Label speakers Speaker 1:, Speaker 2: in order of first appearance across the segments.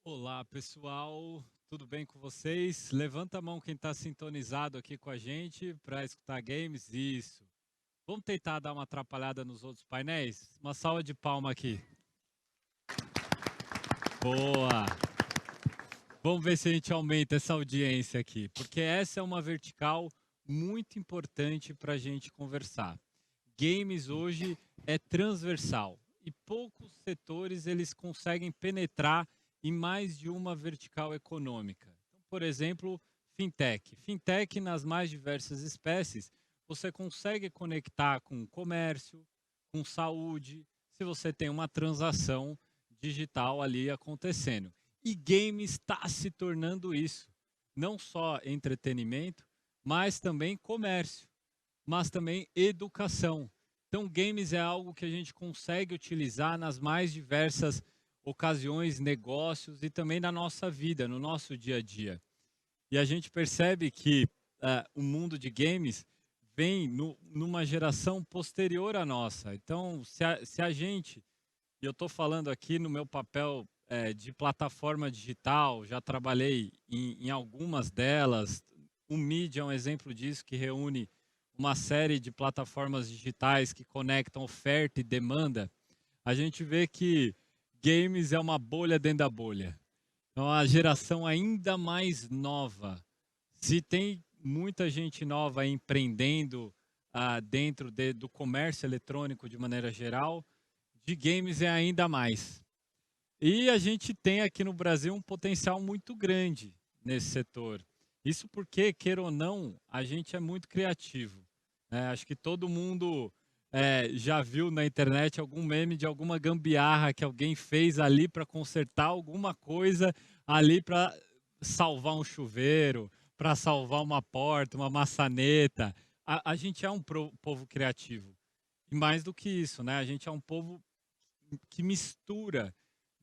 Speaker 1: Olá, pessoal. Tudo bem com vocês? Levanta a mão quem está sintonizado aqui com a gente para escutar games. Isso. Vamos tentar dar uma atrapalhada nos outros painéis? Uma salva de palma aqui. Boa! Vamos ver se a gente aumenta essa audiência aqui, porque essa é uma vertical muito importante para a gente conversar. Games hoje é transversal e poucos setores eles conseguem penetrar em mais de uma vertical econômica. Então, por exemplo, fintech. Fintech nas mais diversas espécies, você consegue conectar com comércio, com saúde, se você tem uma transação digital ali acontecendo. E games está se tornando isso. Não só entretenimento, mas também comércio, mas também educação. Então, games é algo que a gente consegue utilizar nas mais diversas ocasiões, negócios e também na nossa vida, no nosso dia a dia. E a gente percebe que o mundo de games vem numa geração posterior à nossa. Então, se a gente, e eu estou falando aqui no meu papel de plataforma digital, já trabalhei em algumas delas. O Media é um exemplo disso, que reúne uma série de plataformas digitais que conectam oferta e demanda. A gente vê que games é uma bolha dentro da bolha. Então, a geração ainda mais nova. Se tem muita gente nova empreendendo dentro do comércio eletrônico de maneira geral, de games é ainda mais. E a gente tem aqui no Brasil um potencial muito grande nesse setor. Isso porque, queira ou não, a gente é muito criativo. Acho que todo mundo já viu na internet algum meme de alguma gambiarra que alguém fez ali para consertar alguma coisa, ali para salvar um chuveiro, para salvar uma porta, uma maçaneta. A gente é um povo criativo. E mais do que isso, né? A gente é um povo que mistura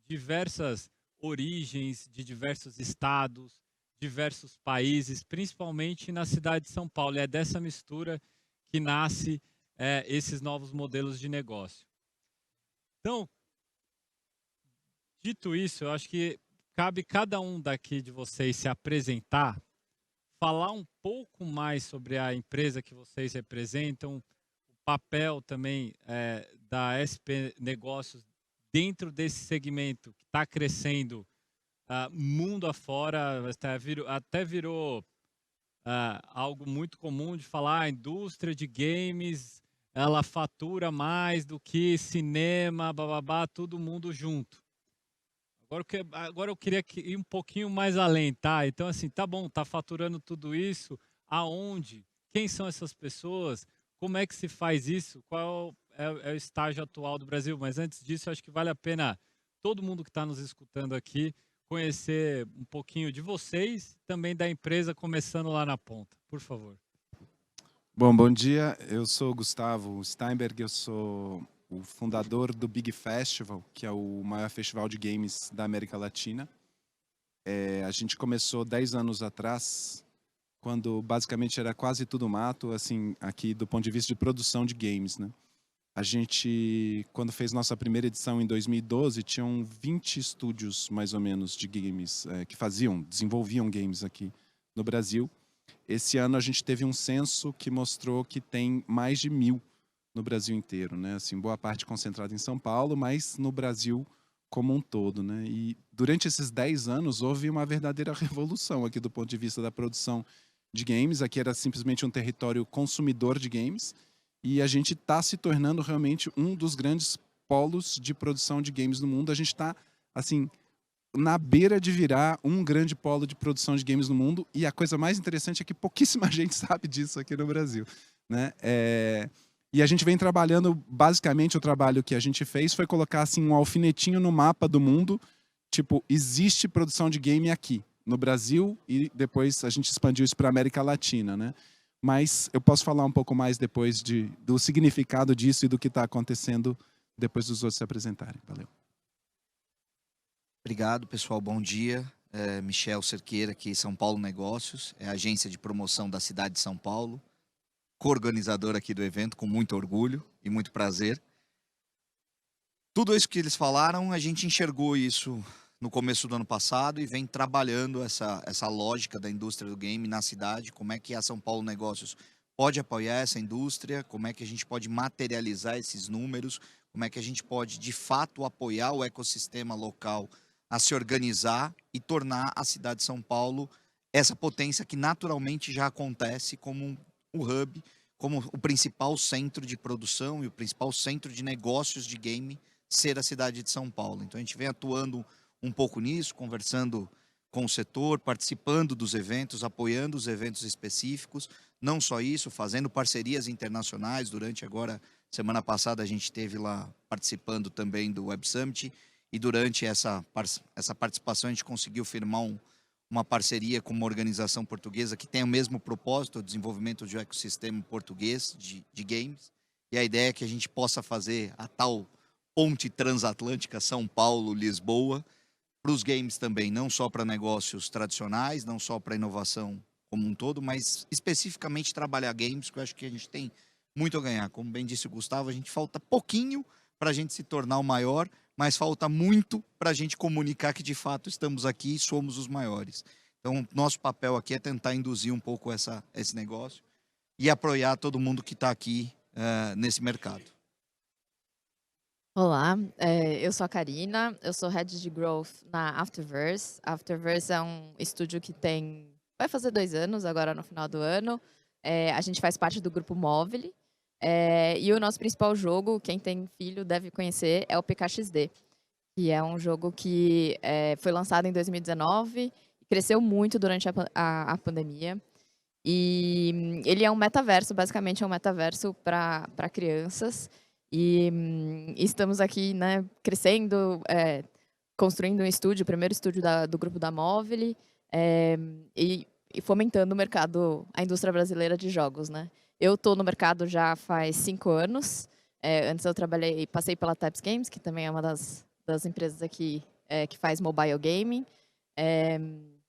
Speaker 1: diversas origens de diversos estados, diversos países, principalmente na cidade de São Paulo. E é dessa mistura que nasce esses novos modelos de negócio. Então, dito isso, eu acho que cabe cada um daqui de vocês se apresentar, falar um pouco mais sobre a empresa que vocês representam, o papel também da SP Negócios dentro desse segmento que está crescendo mundo afora, até virou algo muito comum de falar, a indústria de games, ela fatura mais do que cinema, bababá, todo mundo junto. Agora eu queria ir um pouquinho mais além, tá? Então, assim, tá bom, tá faturando tudo isso, aonde? Quem são essas pessoas? Como é que se faz isso? Qual é o estágio atual do Brasil? Mas antes disso, eu acho que vale a pena todo mundo que está nos escutando aqui conhecer um pouquinho de vocês, também da empresa, começando lá na ponta. Por favor.
Speaker 2: Bom dia. Eu sou Gustavo Steinberg, eu sou o fundador do Big Festival, que é o maior festival de games da América Latina. A gente começou 10 anos atrás, quando basicamente era quase tudo mato, assim, aqui do ponto de vista de produção de games, né? A gente, quando fez nossa primeira edição em 2012, tinham 20 estúdios, mais ou menos, de games que desenvolviam games aqui no Brasil. Esse ano a gente teve um censo que mostrou que tem mais de 1.000 no Brasil inteiro, né? Assim, boa parte concentrada em São Paulo, mas no Brasil como um todo, né? E durante esses 10 anos houve uma verdadeira revolução aqui do ponto de vista da produção de games. Aqui era simplesmente um território consumidor de games e a gente está se tornando realmente um dos grandes polos de produção de games no mundo. A gente está, assim, na beira de virar um grande polo de produção de games no mundo, e a coisa mais interessante é que pouquíssima gente sabe disso aqui no Brasil, né? E a gente vem trabalhando, basicamente o trabalho que a gente fez foi colocar assim um alfinetinho no mapa do mundo, tipo, existe produção de game aqui, no Brasil, e depois a gente expandiu isso para a América Latina, né? Mas eu posso falar um pouco mais depois do significado disso e do que está acontecendo depois dos outros se apresentarem. Valeu.
Speaker 3: Obrigado, pessoal. Bom dia. Michel Cerqueira, aqui São Paulo Negócios, é a agência de promoção da cidade de São Paulo, co-organizador aqui do evento, com muito orgulho e muito prazer. Tudo isso que eles falaram, a gente enxergou isso no começo do ano passado e vem trabalhando essa lógica da indústria do game na cidade, como é que a São Paulo Negócios pode apoiar essa indústria, como é que a gente pode materializar esses números, como é que a gente pode, de fato, apoiar o ecossistema local a se organizar e tornar a cidade de São Paulo essa potência que naturalmente já acontece como o hub, como o principal centro de produção e o principal centro de negócios de game ser a cidade de São Paulo. Então a gente vem atuando um pouco nisso, conversando com o setor, participando dos eventos, apoiando os eventos específicos, não só isso, fazendo parcerias internacionais. Durante agora, semana passada, a gente esteve lá participando também do Web Summit, e durante essa participação a gente conseguiu firmar uma parceria com uma organização portuguesa que tem o mesmo propósito, o desenvolvimento de um ecossistema português de games, e a ideia é que a gente possa fazer a tal ponte transatlântica São Paulo-Lisboa, para os games também, não só para negócios tradicionais, não só para inovação como um todo, mas especificamente trabalhar games, que eu acho que a gente tem muito a ganhar. Como bem disse o Gustavo, a gente falta pouquinho para a gente se tornar o maior, mas falta muito para a gente comunicar que de fato estamos aqui e somos os maiores. Então, nosso papel aqui é tentar induzir um pouco esse negócio e apoiar todo mundo que está aqui nesse mercado.
Speaker 4: Olá, eu sou a Karina, eu sou Head de Growth na Afterverse. A Afterverse é um estúdio que vai fazer 2 anos agora no final do ano. A gente faz parte do grupo Movile. E o nosso principal jogo, quem tem filho deve conhecer, é o PKXD, que é um jogo que foi lançado em 2019 e cresceu muito durante a pandemia. E ele é um metaverso, basicamente é um metaverso para crianças. E estamos aqui, né, crescendo, construindo um estúdio, o primeiro estúdio do grupo da Movile, e fomentando o mercado, a indústria brasileira de jogos, né? Eu estou no mercado já faz 5 anos. Antes eu passei pela Types Games, que também é uma das empresas aqui que faz mobile gaming.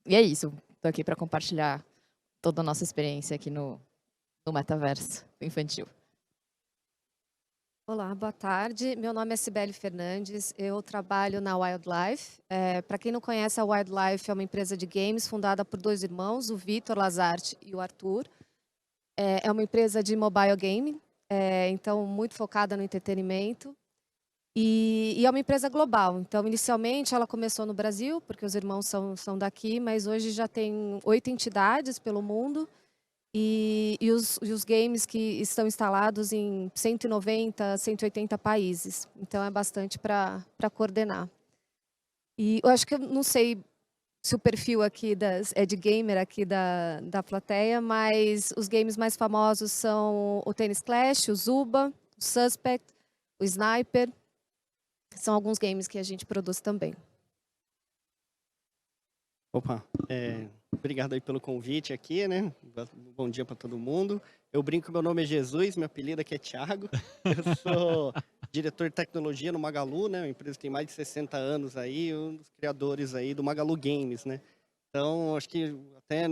Speaker 4: E é isso, estou aqui para compartilhar toda a nossa experiência aqui no metaverso infantil.
Speaker 5: Olá, boa tarde. Meu nome é Cibele Fernandes, eu trabalho na Wildlife. Para quem não conhece, a Wildlife é uma empresa de games fundada por 2 irmãos, o Vitor Lazarte e o Arthur. É uma empresa de mobile gaming, então muito focada no entretenimento. E é uma empresa global. Então, inicialmente, ela começou no Brasil, porque os irmãos são daqui, mas hoje já tem 8 entidades pelo mundo. E os games que estão instalados em 190, 180 países. Então, é bastante para coordenar. E eu acho que eu não sei se o perfil aqui é de gamer aqui da plateia, mas os games mais famosos são o Tennis Clash, o Zuba, o Suspect, o Sniper. São alguns games que a gente produz também.
Speaker 6: Opa, obrigado aí pelo convite aqui, né? Bom dia para todo mundo. Eu brinco que meu nome é Jesus, meu apelido aqui é Thiago. Eu sou diretor de tecnologia no Magalu, né? Uma empresa que tem mais de 60 anos aí, um dos criadores aí do Magalu Games, né? Então, acho que até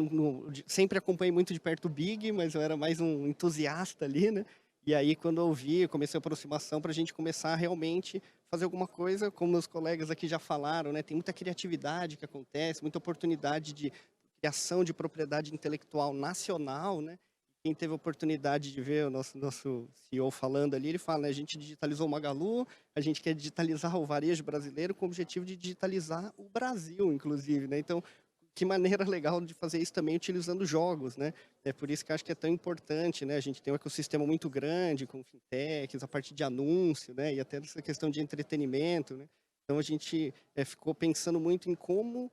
Speaker 6: sempre acompanhei muito de perto o Big, mas eu era mais um entusiasta ali, né? E aí, quando eu vi, eu comecei a aproximação para a gente começar a realmente fazer alguma coisa, como meus colegas aqui já falaram, né? Tem muita criatividade que acontece, muita oportunidade de criação de propriedade intelectual nacional, né? Quem teve a oportunidade de ver o nosso CEO falando ali, ele fala, né, a gente digitalizou o Magalu, a gente quer digitalizar o varejo brasileiro com o objetivo de digitalizar o Brasil, inclusive, né? Então, que maneira legal de fazer isso também utilizando jogos, né? É por isso que eu acho que é tão importante, né? A gente tem um ecossistema muito grande com fintechs, a parte de anúncio, né? E até essa questão de entretenimento, né? Então a gente ficou pensando muito em como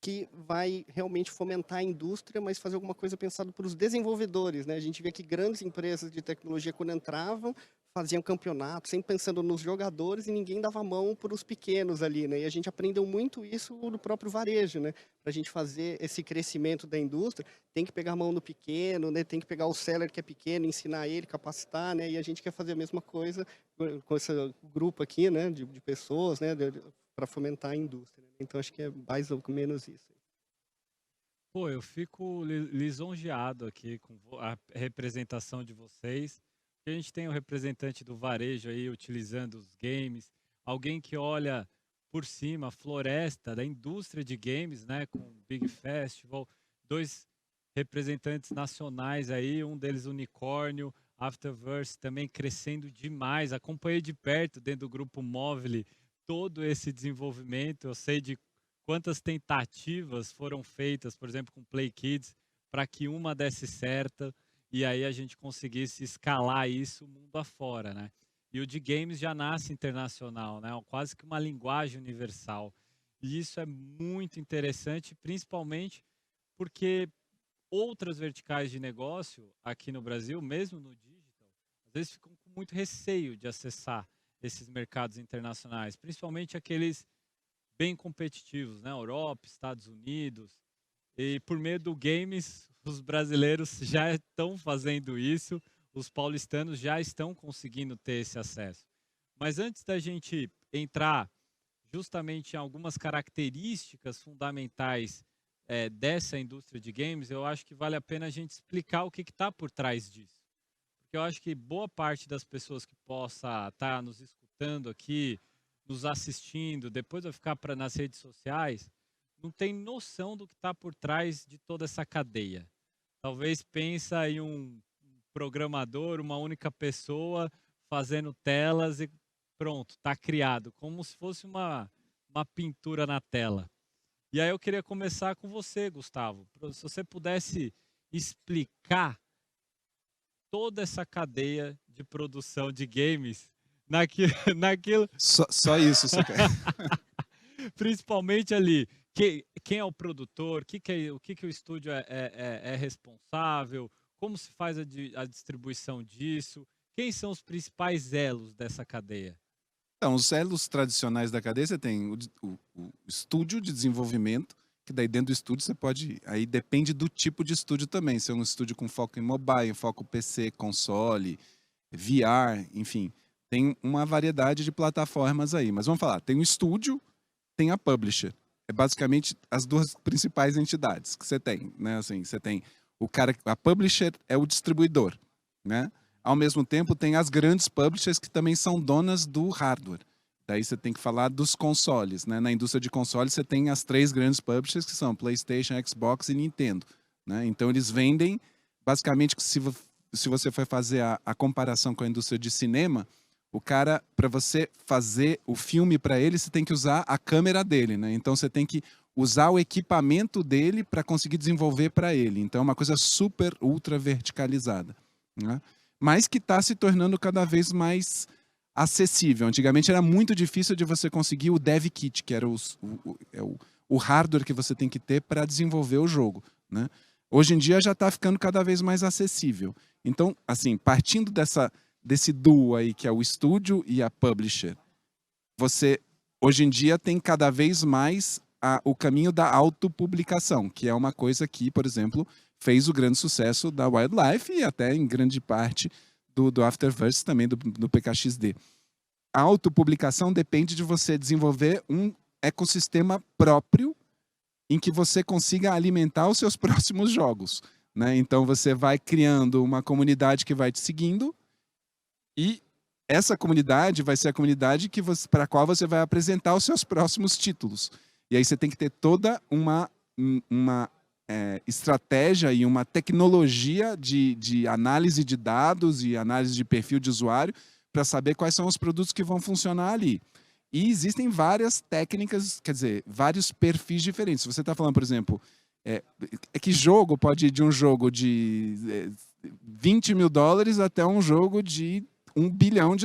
Speaker 6: que vai realmente fomentar a indústria, mas fazer alguma coisa pensado para os desenvolvedores, né? A gente vê que grandes empresas de tecnologia, quando entravam, faziam campeonato, sempre pensando nos jogadores e ninguém dava mão para os pequenos ali, né? E a gente aprendeu muito isso no próprio varejo, né? Para a gente fazer esse crescimento da indústria, tem que pegar a mão no pequeno, né? Tem que pegar o seller que é pequeno, ensinar ele, capacitar, né? E a gente quer fazer a mesma coisa com esse grupo aqui, né? De pessoas, né? Para fomentar a indústria. Então, acho que é mais ou menos isso.
Speaker 1: Pô, eu fico lisonjeado aqui com a representação de vocês. A gente tem o representante do varejo aí utilizando os games, alguém que olha por cima a floresta da indústria de games, né, com o Big Festival, 2 representantes nacionais aí, um deles unicórnio, Afterverse também crescendo demais. Acompanhei de perto dentro do grupo Movile todo esse desenvolvimento. Eu sei de quantas tentativas foram feitas, por exemplo, com Play Kids, para que uma desse certa e aí a gente conseguisse escalar isso mundo afora, né? E o de games já nasce internacional, né? Quase que uma linguagem universal. E isso é muito interessante, principalmente porque outras verticais de negócio aqui no Brasil, mesmo no digital, às vezes ficam com muito receio de acessar esses mercados internacionais, principalmente aqueles bem competitivos, né? Europa, Estados Unidos. E por meio do games, os brasileiros já estão fazendo isso, os paulistanos já estão conseguindo ter esse acesso. Mas antes da gente entrar justamente em algumas características fundamentais dessa indústria de games, eu acho que vale a pena a gente explicar o que está por trás disso. Porque eu acho que boa parte das pessoas que possa estar nos escutando aqui, nos assistindo, depois vai ficar nas redes sociais, não tem noção do que está por trás de toda essa cadeia. Talvez pensa em um programador, uma única pessoa fazendo telas e pronto, está criado, como se fosse uma pintura na tela. E aí eu queria começar com você, Gustavo. Se você pudesse explicar toda essa cadeia de produção de games naquilo...
Speaker 2: Só isso, você quer.
Speaker 1: Principalmente ali, quem é o produtor, o que o estúdio é responsável, como se faz a distribuição disso, quem são os principais elos dessa cadeia?
Speaker 2: Então, os elos tradicionais da cadeia, você tem o estúdio de desenvolvimento, que daí dentro do estúdio você pode... Aí depende do tipo de estúdio também. Se é um estúdio com foco em mobile, foco PC, console, VR, enfim. Tem uma variedade de plataformas aí. Mas vamos falar, tem o estúdio, tem a publisher. É basicamente as duas principais entidades que você tem, né? Assim, você tem a publisher é o distribuidor, né? Ao mesmo tempo, tem as grandes publishers que também são donas do hardware. Daí você tem que falar dos consoles, né? Na indústria de consoles, você tem as 3 grandes publishers que são PlayStation, Xbox e Nintendo, né? Então, eles vendem, basicamente, se você for fazer a comparação com a indústria de cinema, o cara, para você fazer o filme para ele, você tem que usar a câmera dele, né? Então, você tem que usar o equipamento dele para conseguir desenvolver para ele. Então, é uma coisa super, ultra verticalizada, né? Mas que está se tornando cada vez mais acessível. Antigamente era muito difícil de você conseguir o dev kit, que era o hardware que você tem que ter para desenvolver o jogo, né? Hoje em dia já está ficando cada vez mais acessível. Então, assim, partindo desse duo aí, que é o estúdio e a publisher, você, hoje em dia, tem cada vez mais o caminho da autopublicação, que é uma coisa que, por exemplo, fez o grande sucesso da Wildlife e até em grande parte do Afterverse também, do PKXD. A autopublicação depende de você desenvolver um ecossistema próprio em que você consiga alimentar os seus próximos jogos, né? Então você vai criando uma comunidade que vai te seguindo e essa comunidade vai ser a comunidade para a qual você vai apresentar os seus próximos títulos. E aí você tem que ter toda uma estratégia e uma tecnologia de análise de dados e análise de perfil de usuário para saber quais são os produtos que vão funcionar ali. E existem várias técnicas, quer dizer, vários perfis diferentes. Se você está falando, por exemplo, que jogo pode ir de um jogo de $20 mil até um jogo de $1 bilhão.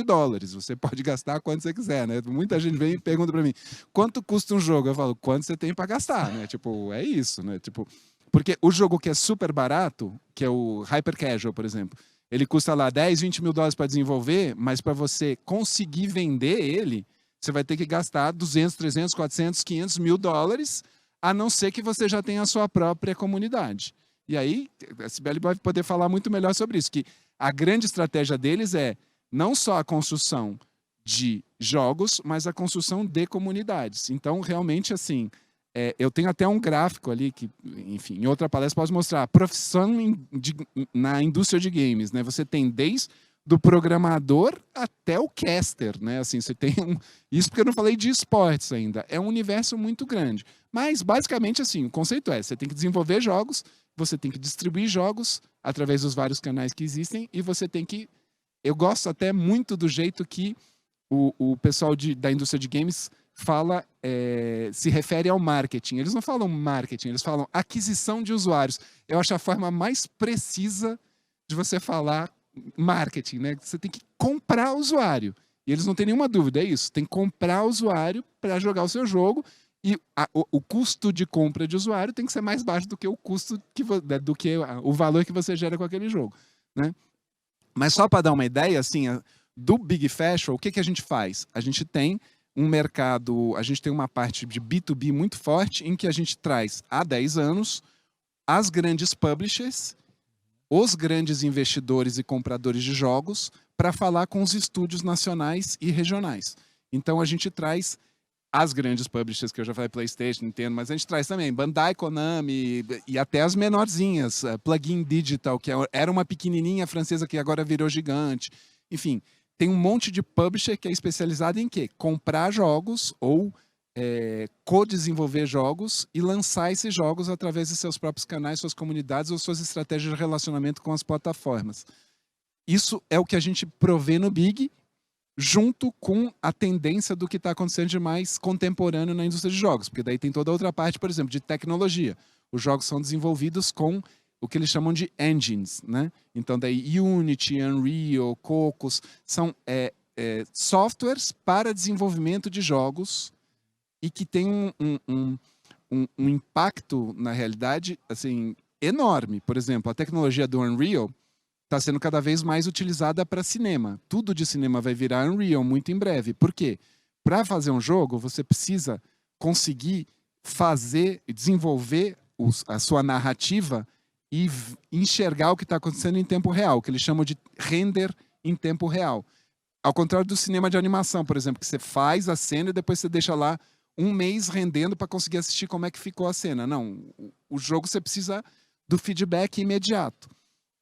Speaker 2: Você pode gastar quanto você quiser, né? Muita gente vem e pergunta para mim, quanto custa um jogo? Eu falo, quanto você tem para gastar, né? Tipo, é isso, né? Tipo, porque o jogo que é super barato, que é o Hyper Casual, por exemplo, ele custa lá $10, $20 mil para desenvolver, mas para você conseguir vender ele, você vai ter que gastar 200, 300, 400, 500 mil dólares, a não ser que você já tenha a sua própria comunidade. E aí, a Sibeli vai poder falar muito melhor sobre isso, que a grande estratégia deles é não só a construção de jogos, mas a construção de comunidades. Então, realmente, assim, eu tenho até um gráfico ali que, enfim, em outra palestra posso mostrar a profissão na indústria de games, né? Você tem desde do programador até o caster, né? Assim, você tem isso porque eu não falei de esportes ainda. É um universo muito grande. Mas, basicamente, assim, o conceito é, você tem que desenvolver jogos, você tem que distribuir jogos através dos vários canais que existem e você tem que... Eu gosto até muito do jeito que o pessoal da indústria de games fala, se refere ao marketing. Eles não falam marketing, eles falam aquisição de usuários. Eu acho a forma mais precisa de você falar marketing, né? Você tem que comprar usuário. E eles não têm nenhuma dúvida, é isso. Tem que comprar usuário para jogar o seu jogo e o custo de compra de usuário tem que ser mais baixo do que o custo do que o valor que você gera com aquele jogo, né? Mas só para dar uma ideia, assim, do Big Fashion, o que a gente faz? A gente tem um mercado, a gente tem uma parte de B2B muito forte em que a gente traz há 10 anos as grandes publishers, os grandes investidores e compradores de jogos para falar com os estúdios nacionais e regionais. Então a gente traz as grandes publishers, que eu já falei, PlayStation, Nintendo, mas a gente traz também Bandai, Konami e até as menorzinhas, Plugin Digital, que era uma pequenininha francesa que agora virou gigante. Enfim, tem um monte de publisher que é especializado em quê? Comprar jogos ou co-desenvolver jogos e lançar esses jogos através de seus próprios canais, suas comunidades ou suas estratégias de relacionamento com as plataformas. Isso é o que a gente provê no Big, junto com a tendência do que está acontecendo de mais contemporâneo na indústria de jogos, porque daí tem toda a outra parte, por exemplo, de tecnologia. Os jogos são desenvolvidos com o que eles chamam de engines, né? Então daí Unity, Unreal, Cocos, são softwares para desenvolvimento de jogos e que tem um impacto, na realidade, assim, enorme. Por exemplo, a tecnologia do Unreal está sendo cada vez mais utilizada para cinema. Tudo de cinema vai virar Unreal muito em breve. Por quê? Para fazer um jogo, você precisa conseguir desenvolver a sua narrativa e enxergar o que está acontecendo em tempo real, que eles chamam de render em tempo real. Ao contrário do cinema de animação, por exemplo, que você faz a cena e depois você deixa lá um mês rendendo para conseguir assistir como é que ficou a cena. Não, o jogo você precisa do feedback imediato.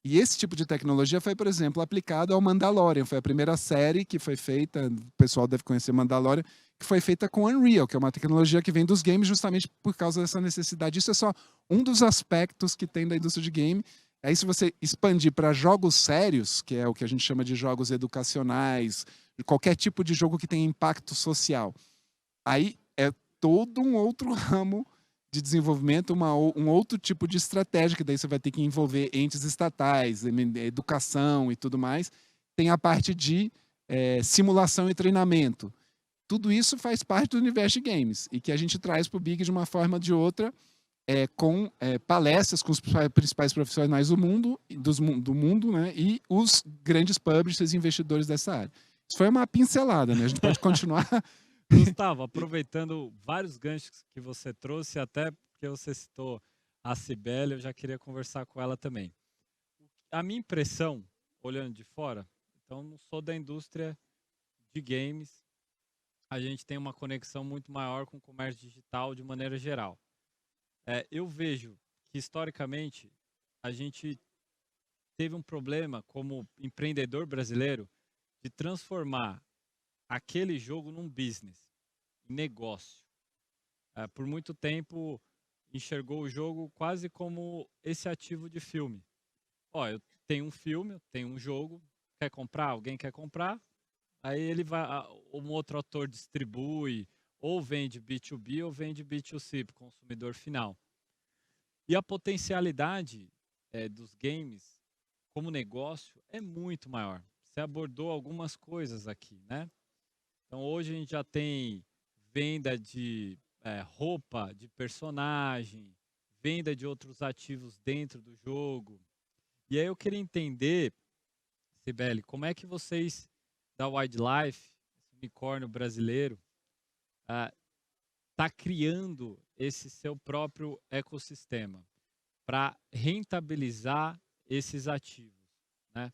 Speaker 2: E esse tipo de tecnologia foi, por exemplo, aplicado ao Mandalorian. Foi a primeira série que foi feita, o pessoal deve conhecer Mandalorian, que foi feita com Unreal, que é uma tecnologia que vem dos games justamente por causa dessa necessidade. Isso é só um dos aspectos que tem da indústria de game. Aí se você expandir para jogos sérios, que é o que a gente chama de jogos educacionais, qualquer tipo de jogo que tenha impacto social, aí é todo um outro ramo de desenvolvimento, um outro tipo de estratégia, que daí você vai ter que envolver entes estatais, educação e tudo mais. Tem a parte de simulação e treinamento. Tudo isso faz parte do universo de games e que a gente traz para o Big de uma forma ou de outra, com palestras com os principais profissionais do mundo, né, e os grandes publishers e investidores dessa área. Isso foi uma pincelada, né? A gente pode continuar.
Speaker 1: Gustavo, aproveitando vários ganchos que você trouxe, até porque você citou a Cibele, eu já queria conversar com ela também. A minha impressão, olhando de fora, então não sou da indústria de games, a gente tem uma conexão muito maior com o comércio digital de maneira geral. Eu vejo que, historicamente, a gente teve um problema como empreendedor brasileiro de transformar aquele jogo num business, negócio. Por muito tempo enxergou o jogo quase como esse ativo de filme. Eu tenho um filme, eu tenho um jogo, quer comprar? Alguém quer comprar? Aí ele vai, um outro autor distribui, ou vende B2B ou vende B2C para o consumidor final. E a potencialidade dos games como negócio é muito maior. Você abordou algumas coisas aqui, né? Então, hoje a gente já tem venda de roupa de personagem, venda de outros ativos dentro do jogo. E aí eu queria entender, Cibele, como é que vocês, da Wildlife, esse unicórnio brasileiro, tá criando esse seu próprio ecossistema para rentabilizar esses ativos, né?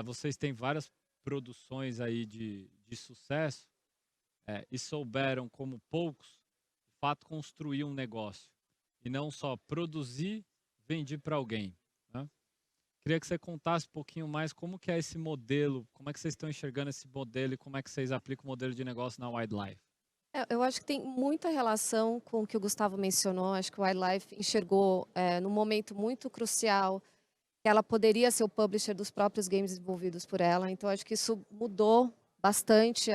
Speaker 1: Vocês têm várias produções aí de sucesso e souberam, como poucos, de fato, construir um negócio e não só produzir, vender para alguém, né? Queria que você contasse um pouquinho mais como que é esse modelo, como é que vocês estão enxergando esse modelo e como é que vocês aplicam o modelo de negócio na Wildlife.
Speaker 5: Eu acho que tem muita relação com o que o Gustavo mencionou. Acho que o Wildlife enxergou, num momento muito crucial, que ela poderia ser o publisher dos próprios games desenvolvidos por ela. Então, acho que isso mudou bastante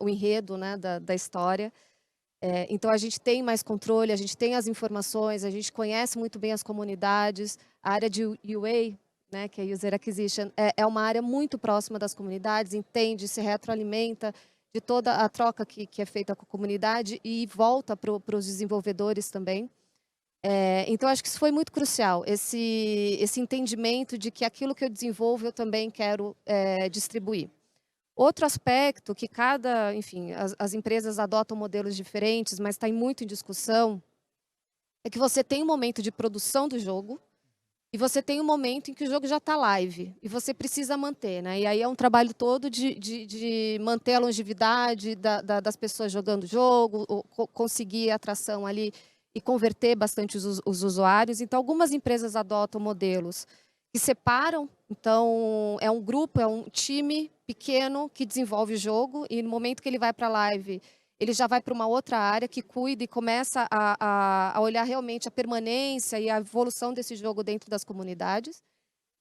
Speaker 5: o enredo, né, da história. Então, a gente tem mais controle, a gente tem as informações, a gente conhece muito bem as comunidades. A área de UA, né, que é User Acquisition, é uma área muito próxima das comunidades, entende, se retroalimenta de toda a troca que é feita com a comunidade e volta para os desenvolvedores também. Então, acho que isso foi muito crucial, esse entendimento de que aquilo que eu desenvolvo eu também quero distribuir. Outro aspecto que enfim, as empresas adotam modelos diferentes, mas está muito em discussão, é que você tem um momento de produção do jogo e você tem um momento em que o jogo já está live e você precisa manter, né? E aí é um trabalho todo de manter a longevidade das pessoas jogando o jogo, conseguir atração ali e converter bastante os usuários. Então, algumas empresas adotam modelos que separam. Então, é um grupo, é um time pequeno que desenvolve o jogo e no momento que ele vai para a live, ele já vai para uma outra área que cuida e começa a olhar realmente a permanência e a evolução desse jogo dentro das comunidades.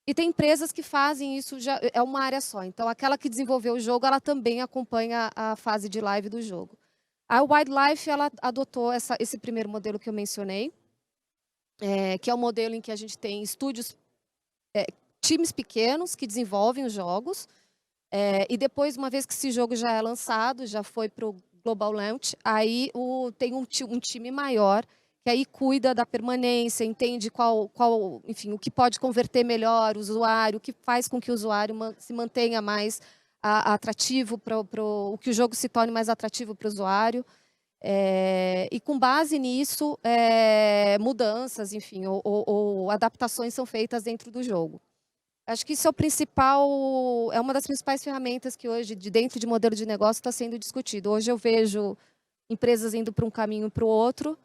Speaker 5: E tem empresas que fazem isso, já é uma área só. Então, aquela que desenvolveu o jogo, ela também acompanha a fase de live do jogo. A Wildlife, ela adotou esse primeiro modelo que eu mencionei, que é o modelo em que a gente tem estúdios, times pequenos que desenvolvem os jogos, e depois, uma vez que esse jogo já é lançado, já foi para o Global Launch, aí tem um time maior que aí cuida da permanência, entende enfim, o que pode converter melhor o usuário, o que faz com que o usuário se mantenha mais atrativo, o que o jogo se torne mais atrativo para o usuário. E com base nisso, mudanças, enfim, ou adaptações são feitas dentro do jogo. Acho que isso é uma das principais ferramentas que hoje, dentro de modelo de negócio, está sendo discutido. Hoje eu vejo empresas indo para um caminho e para o outro,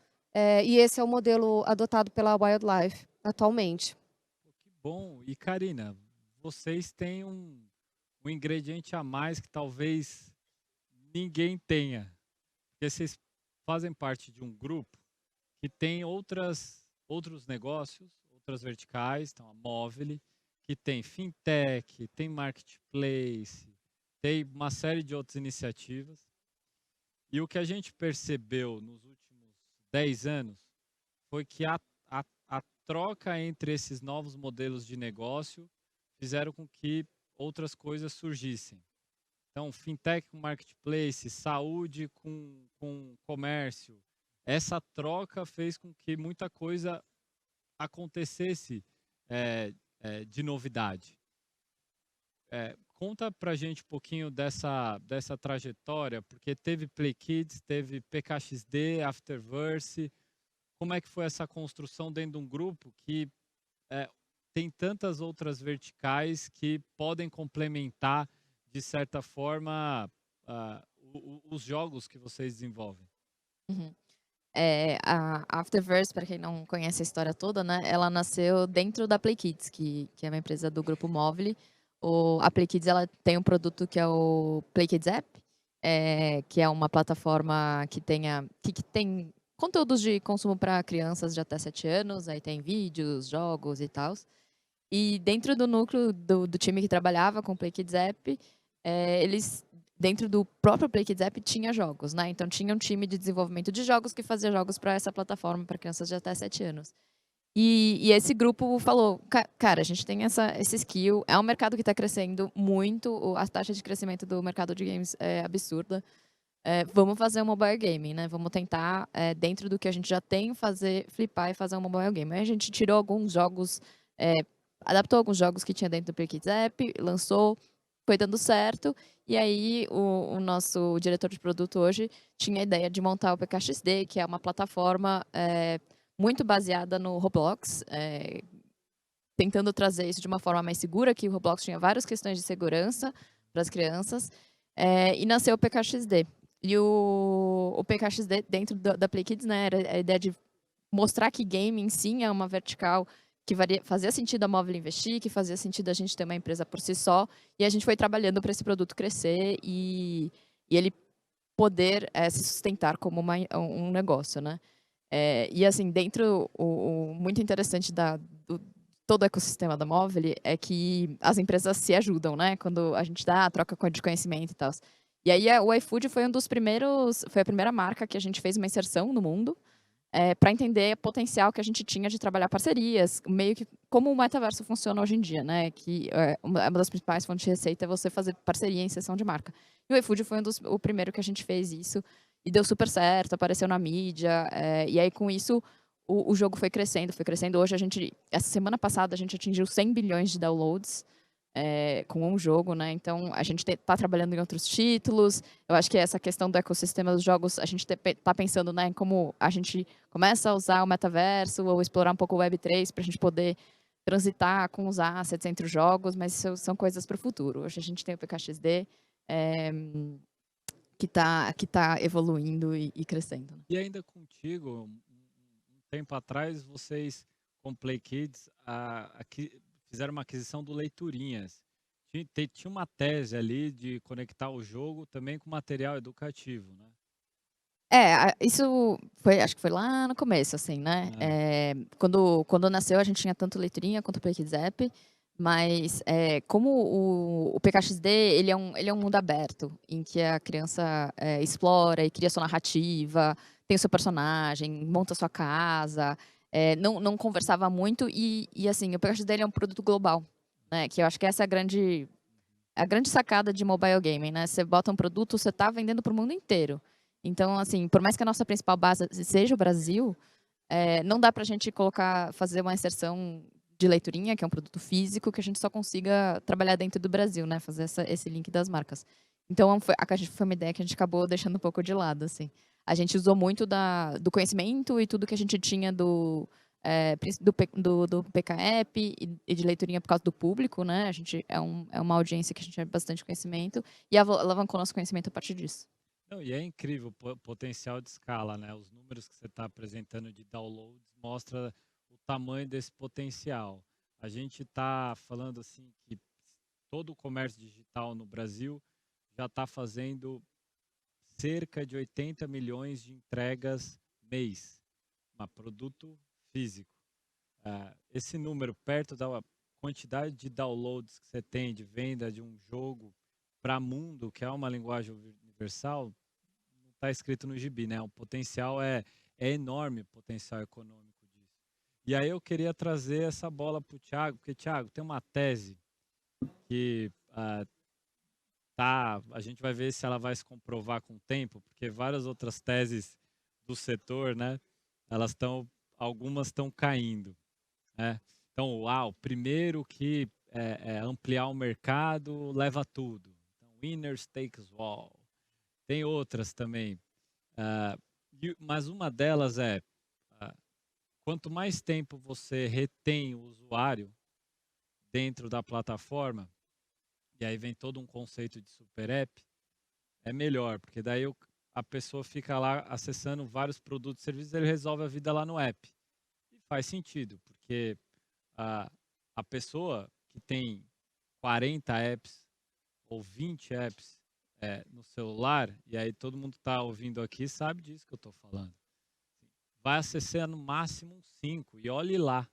Speaker 5: e esse é o modelo adotado pela Wildlife atualmente.
Speaker 1: Que bom. E, Karina, vocês têm um ingrediente a mais que talvez ninguém tenha. Porque vocês fazem parte de um grupo que tem outros negócios, outras verticais, então a Movile, que tem fintech, tem marketplace, tem uma série de outras iniciativas. E o que a gente percebeu nos últimos 10 anos foi que a troca entre esses novos modelos de negócio fizeram com que outras coisas surgissem. Então, fintech com marketplace, saúde com comércio, essa troca fez com que muita coisa acontecesse de novidade. Conta pra gente um pouquinho dessa trajetória, porque teve Play Kids, teve PKXD, Afterverse. Como é que foi essa construção dentro de um grupo que tem tantas outras verticais que podem complementar, de certa forma, os jogos que vocês desenvolvem?
Speaker 4: Uhum. A Afterverse, para quem não conhece a história toda, né, ela nasceu dentro da Play Kids, que é uma empresa do grupo Movile. A Play Kids, ela tem um produto que é o Play Kids App, que é uma plataforma que tem conteúdos de consumo para crianças de até 7 anos, aí tem vídeos, jogos e tal. E dentro do núcleo do time que trabalhava com o Play Kids App, eles, dentro do próprio Play Kids App, tinha jogos, né? Então tinha um time de desenvolvimento de jogos que fazia jogos para essa plataforma para crianças de até 7 anos. E esse grupo falou, cara, a gente tem esse skill, é um mercado que está crescendo muito, a taxa de crescimento do mercado de games é absurda. Vamos fazer um mobile game, né? Vamos tentar, dentro do que a gente já tem, flipar e fazer um mobile game. Aí a gente tirou alguns jogos, adaptou alguns jogos que tinha dentro do Play Kids App, lançou, foi dando certo. E aí o nosso diretor de produto hoje tinha a ideia de montar o PKXD, que é uma plataforma muito baseada no Roblox, tentando trazer isso de uma forma mais segura, que o Roblox tinha várias questões de segurança para as crianças, e nasceu o PKXD. E o PKXD, dentro da Play Kids, né, era a ideia de mostrar que gaming, sim, é uma vertical fazia sentido a Móvel investir, que fazia sentido a gente ter uma empresa por si só, e a gente foi trabalhando para esse produto crescer e ele poder se sustentar como um negócio, né? E assim, dentro, o muito interessante do todo o ecossistema da Móvel é que as empresas se ajudam, né? Quando a gente dá a troca de conhecimento e tal. E aí o iFood foi foi a primeira marca que a gente fez uma inserção no mundo, para entender o potencial que a gente tinha de trabalhar parcerias, meio que como o metaverso funciona hoje em dia, né? Que uma das principais fontes de receita é você fazer parceria em sessão de marca. E o iFood foi o primeiro que a gente fez isso e deu super certo, apareceu na mídia, e aí com isso o jogo foi crescendo, foi crescendo. Hoje essa semana passada a gente atingiu 100 bilhões de downloads com um jogo, né? Então a gente está trabalhando em outros títulos. Eu acho que essa questão do ecossistema dos jogos, a gente está pensando, né, em como a gente começa a usar o metaverso ou explorar um pouco o Web3 para a gente poder transitar com os assets entre os jogos, mas isso são coisas para o futuro. Hoje a gente tem o PKXD, que tá evoluindo e crescendo.
Speaker 1: E ainda contigo, um tempo atrás, vocês com Play Kids fizeram uma aquisição do Leiturinhas. Tinha uma tese ali de conectar o jogo também com material educativo, né?
Speaker 4: Isso acho que foi lá no começo, assim, né? Quando nasceu, a gente tinha tanto Leiturinha quanto o Play Kids App, mas como o PKXD, ele é um mundo aberto, em que a criança explora e cria sua narrativa, tem o seu personagem, monta sua casa, não conversava muito, e assim, o PKXD ele é um produto global, né? Que eu acho que essa é a grande sacada de mobile gaming, né? Você bota um produto, você está vendendo para o mundo inteiro. Então, assim, por mais que a nossa principal base seja o Brasil, não dá para a gente fazer uma inserção de Leiturinha, que é um produto físico, que a gente só consiga trabalhar dentro do Brasil, né? Fazer esse link das marcas. Então, foi uma ideia que a gente acabou deixando um pouco de lado, assim. A gente usou muito do conhecimento e tudo que a gente tinha do PKApp e de Leiturinha por causa do público, né? A gente é uma audiência que a gente tem bastante conhecimento e alavancou nosso conhecimento a partir disso.
Speaker 1: Não, e é incrível o potencial de escala, né? Os números que você está apresentando de downloads mostra o tamanho desse potencial. A gente está falando assim que todo o comércio digital no Brasil já está fazendo cerca de 80 milhões de entregas mês, um produto físico. Esse número, perto da quantidade de downloads que você tem de venda de um jogo para mundo, que é uma linguagem universal, não está escrito no gibi, né? O potencial é enorme, o potencial econômico disso. E aí eu queria trazer essa bola para o Thiago, porque, Thiago, tem uma tese que a gente vai ver se ela vai se comprovar com o tempo, porque várias outras teses do setor, né? Algumas estão caindo, né? Então, o primeiro que ampliar o mercado leva tudo. Então, winners takes all. Tem outras também. Mas uma delas quanto mais tempo você retém o usuário dentro da plataforma, e aí vem todo um conceito de super app, é melhor, porque daí a pessoa fica lá acessando vários produtos e serviços, ele resolve a vida lá no app. E faz sentido, porque a pessoa que tem 40 apps ou 20 apps no celular, e aí todo mundo está ouvindo aqui sabe disso que eu estou falando. Vai acessar no máximo 5, e olhe lá.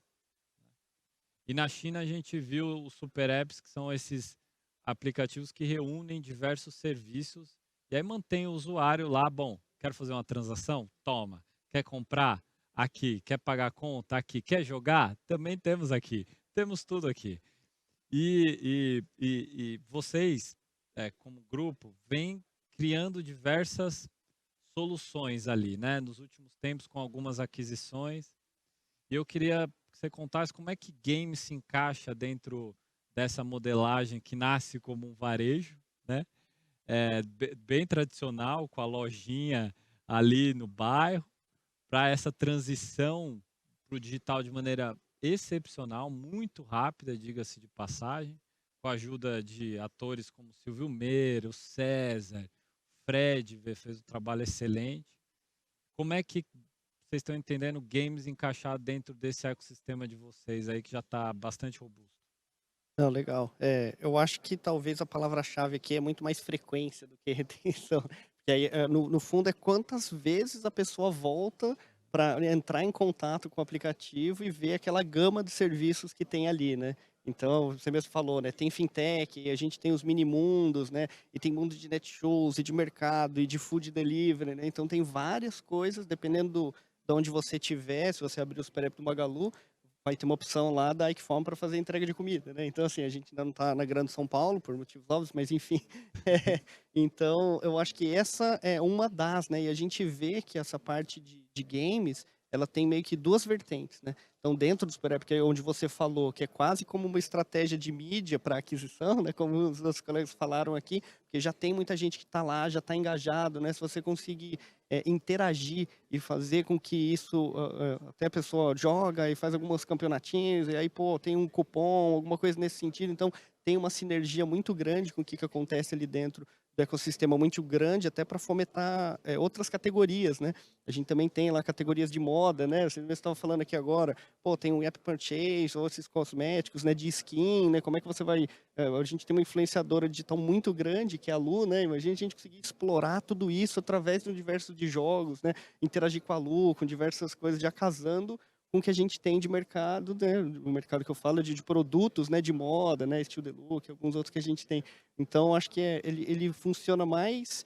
Speaker 1: E na China a gente viu os super apps, que são esses aplicativos que reúnem diversos serviços, e aí mantém o usuário lá, bom, quero fazer uma transação? Toma. Quer comprar? Aqui. Quer pagar a conta? Aqui. Quer jogar? Também temos aqui. Temos tudo aqui. E vocês, como grupo, vêm criando diversas soluções ali, né? Nos últimos tempos, com algumas aquisições. E eu queria que você contasse como é que game se encaixa dentro dessa modelagem que nasce como um varejo, né? Bem tradicional, com a lojinha ali no bairro, para essa transição para o digital de maneira excepcional, muito rápida, diga-se de passagem, com a ajuda de atores como Silvio Meira, o César, Fred fez um trabalho excelente. Como é que vocês estão entendendo games encaixar dentro desse ecossistema de vocês aí que já está bastante robusto?
Speaker 6: Não, legal. Eu acho que talvez a palavra-chave aqui é muito mais frequência do que retenção. Porque aí, no fundo, é quantas vezes a pessoa volta para entrar em contato com o aplicativo e ver aquela gama de serviços que tem ali, né? Então, você mesmo falou, né? Tem fintech, a gente tem os mini mundos, né? E tem mundo de netshows, e de mercado, e de food delivery, né? Então, tem várias coisas, dependendo de onde você estiver, se você abrir o Super App do Magalu, vai ter uma opção lá da Ikeform para fazer entrega de comida, né? Então, assim, a gente ainda não está na Grande São Paulo, por motivos óbvios, mas enfim. Então, eu acho que essa é uma das, né? E a gente vê que essa parte de games, ela tem meio que duas vertentes, né? Então, dentro do Super App, que é onde você falou, que é quase como uma estratégia de mídia para aquisição, né? Como os nossos colegas falaram aqui, porque já tem muita gente que está lá, já está engajado, né? Se você conseguir interagir e fazer com que isso, até a pessoa joga e faz alguns campeonatinhos, e aí, pô, tem um cupom, alguma coisa nesse sentido. Então, tem uma sinergia muito grande com o que acontece ali dentro do ecossistema, muito grande, até para fomentar outras categorias, né? A gente também tem lá categorias de moda, né? Você estava falando aqui agora, pô, tem um app purchase, ou esses cosméticos, né, de skin, né? Como é que você vai... a gente tem uma influenciadora digital muito grande, que é a Lu, né? Imagina a gente conseguir explorar tudo isso através de um diverso de jogos, né? Interagir com a Lu, com diversas coisas, já casando com o que a gente tem de mercado, né? O mercado que eu falo de produtos, né? De moda, né? Estilo de look, alguns outros que a gente tem. Então, acho que ele funciona mais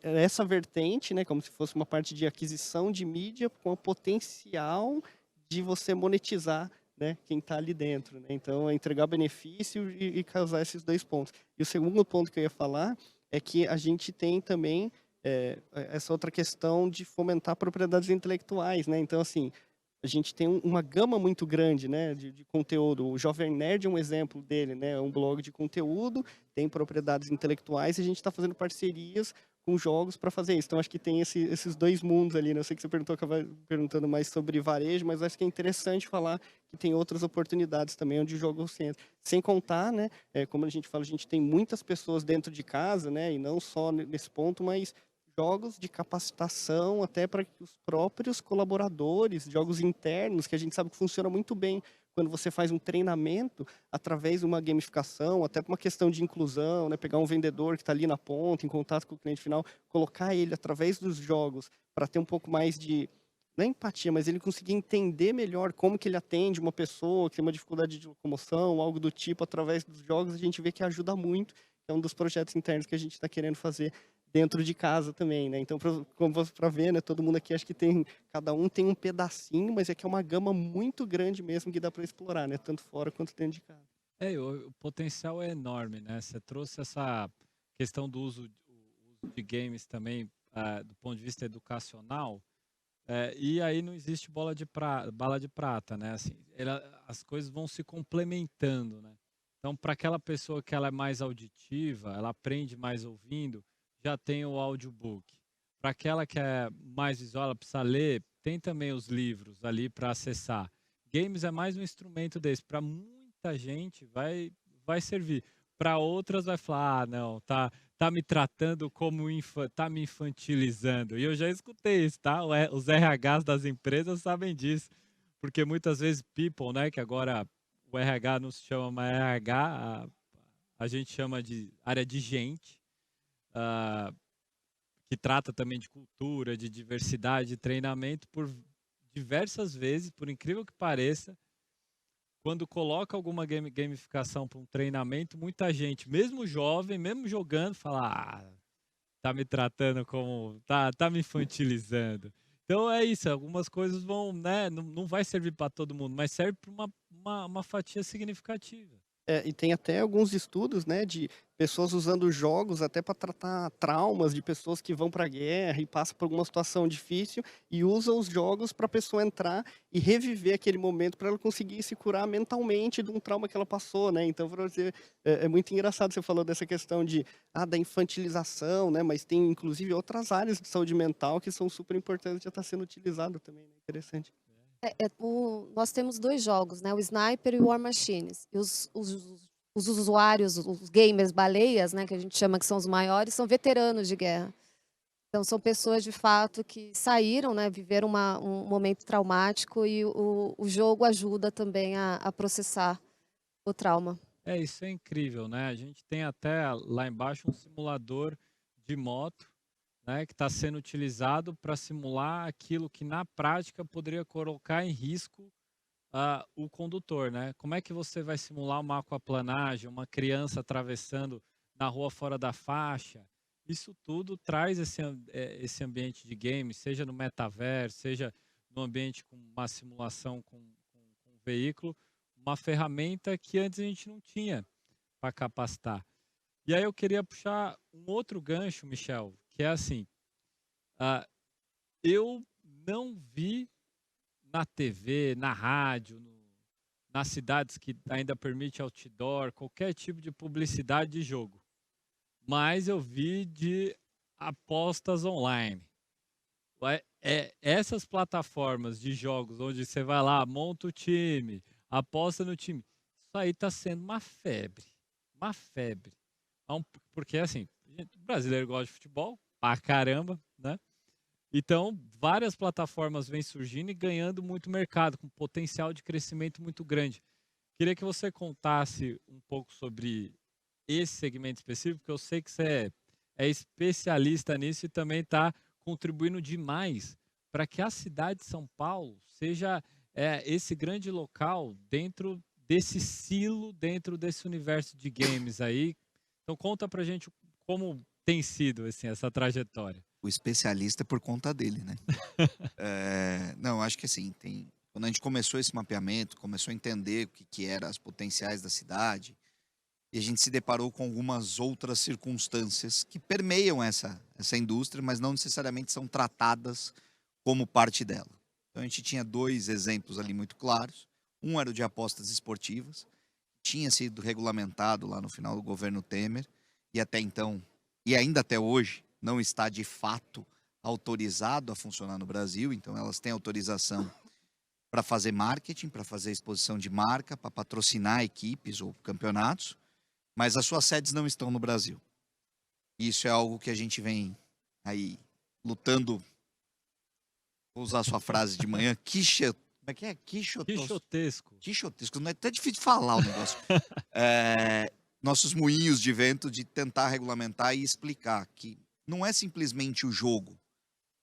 Speaker 6: essa vertente, né? Como se fosse uma parte de aquisição de mídia com o potencial de você monetizar, né, quem está ali dentro, né? Então, é entregar benefício e causar esses dois pontos. E o segundo ponto que eu ia falar é que a gente tem também essa outra questão de fomentar propriedades intelectuais, né? Então, assim, a gente tem uma gama muito grande, né, de conteúdo. O Jovem Nerd é um exemplo dele, né? É um blog de conteúdo, tem propriedades intelectuais e a gente está fazendo parcerias com jogos para fazer isso. Então, acho que tem esses dois mundos ali, né? Eu sei que você acaba perguntando mais sobre varejo, mas acho que é interessante falar que tem outras oportunidades também onde jogos se entra. Sem contar, né? Como a gente fala, a gente tem muitas pessoas dentro de casa, né? E não só nesse ponto, mas jogos de capacitação até para os próprios colaboradores, jogos internos, que a gente sabe que funciona muito bem quando você faz um treinamento através de uma gamificação, até por uma questão de inclusão, né? Pegar um vendedor que está ali na ponta, em contato com o cliente final, colocar ele através dos jogos para ter um pouco mais de, não é empatia, mas ele conseguir entender melhor como que ele atende uma pessoa que tem uma dificuldade de locomoção, algo do tipo, através dos jogos, a gente vê que ajuda muito. É um dos projetos internos que a gente está querendo fazer dentro de casa também, né? Então, para ver, né? Todo mundo aqui acho que cada um tem um pedacinho, mas é que é uma gama muito grande mesmo que dá para explorar, né? Tanto fora quanto dentro de casa.
Speaker 1: O potencial é enorme, né? Você trouxe essa questão do uso de games também do ponto de vista educacional, e aí não existe bala de prata, né? Assim, as coisas vão se complementando, né? Então, para aquela pessoa que ela é mais auditiva, ela aprende mais ouvindo, já tem o audiobook. Para aquela que é mais visual, ela precisa ler, tem também os livros ali para acessar. Games é mais um instrumento desse. Para muita gente vai servir. Para outras vai falar, não, tá me tratando como tá me infantilizando. E eu já escutei isso, tá? Os RHs das empresas sabem disso. Porque muitas vezes people, né, que agora o RH não se chama mais RH, a gente chama de área de gente, que trata também de cultura, de diversidade, de treinamento, por diversas vezes, por incrível que pareça, quando coloca alguma gamificação para um treinamento, muita gente, mesmo jovem, mesmo jogando, fala, tá me tratando como, tá me infantilizando. Então é isso, algumas coisas vão, né, não vai servir para todo mundo, mas serve para uma fatia significativa.
Speaker 6: E tem até alguns estudos, né, de pessoas usando jogos até para tratar traumas de pessoas que vão para a guerra e passam por alguma situação difícil e usam os jogos para a pessoa entrar e reviver aquele momento para ela conseguir se curar mentalmente de um trauma que ela passou, né? Então, para você, é muito engraçado você falou dessa questão da infantilização, né? Mas tem inclusive outras áreas de saúde mental que são super importantes, já está sendo utilizado também, né? Interessante.
Speaker 5: Nós temos dois jogos, né? O Sniper e o War Machines. E os usuários, os gamers baleias, né? Que a gente chama que são os maiores, são veteranos de guerra. Então, são pessoas, de fato, que saíram, né, viveram um momento traumático e o jogo ajuda também a processar o trauma.
Speaker 1: Isso é incrível, né? A gente tem até lá embaixo um simulador de moto, né, que está sendo utilizado para simular aquilo que na prática poderia colocar em risco o condutor, né? Como é que você vai simular uma aquaplanagem, uma criança atravessando na rua fora da faixa? Isso tudo traz esse ambiente de game, seja no metaverso, seja no ambiente com uma simulação com um veículo, uma ferramenta que antes a gente não tinha para capacitar. E aí eu queria puxar um outro gancho, Michel, que é assim, eu não vi na TV, na rádio, nas cidades que ainda permite outdoor, qualquer tipo de publicidade de jogo. Mas eu vi de apostas online. Essas plataformas de jogos onde você vai lá, monta o time, aposta no time, isso aí está sendo uma febre. Uma febre. Porque assim, o brasileiro gosta de futebol, pra caramba, né? Então, várias plataformas vêm surgindo e ganhando muito mercado, com potencial de crescimento muito grande. Queria que você contasse um pouco sobre esse segmento específico, porque eu sei que você é especialista nisso e também está contribuindo demais para que a cidade de São Paulo seja esse grande local dentro desse silo, dentro desse universo de games aí. Então, conta para a gente como tem sido assim, essa trajetória.
Speaker 3: O especialista é por conta dele, né? Não, acho que assim, quando a gente começou esse mapeamento, começou a entender o que eram as potenciais da cidade, e a gente se deparou com algumas outras circunstâncias que permeiam essa indústria, mas não necessariamente são tratadas como parte dela. Então a gente tinha 2 exemplos ali muito claros. Um era o de apostas esportivas, tinha sido regulamentado lá no final do governo Temer, e até então, e ainda até hoje, não está de fato autorizado a funcionar no Brasil. Então elas têm autorização para fazer marketing, para fazer exposição de marca, para patrocinar equipes ou campeonatos, mas as suas sedes não estão no Brasil. Isso é algo que a gente vem aí lutando, vou usar a sua frase de manhã, como é que é?
Speaker 1: Quixotesco.
Speaker 3: Quixotesco, não é até difícil de falar o negócio. Nossos moinhos de vento de tentar regulamentar e explicar que não é simplesmente o jogo,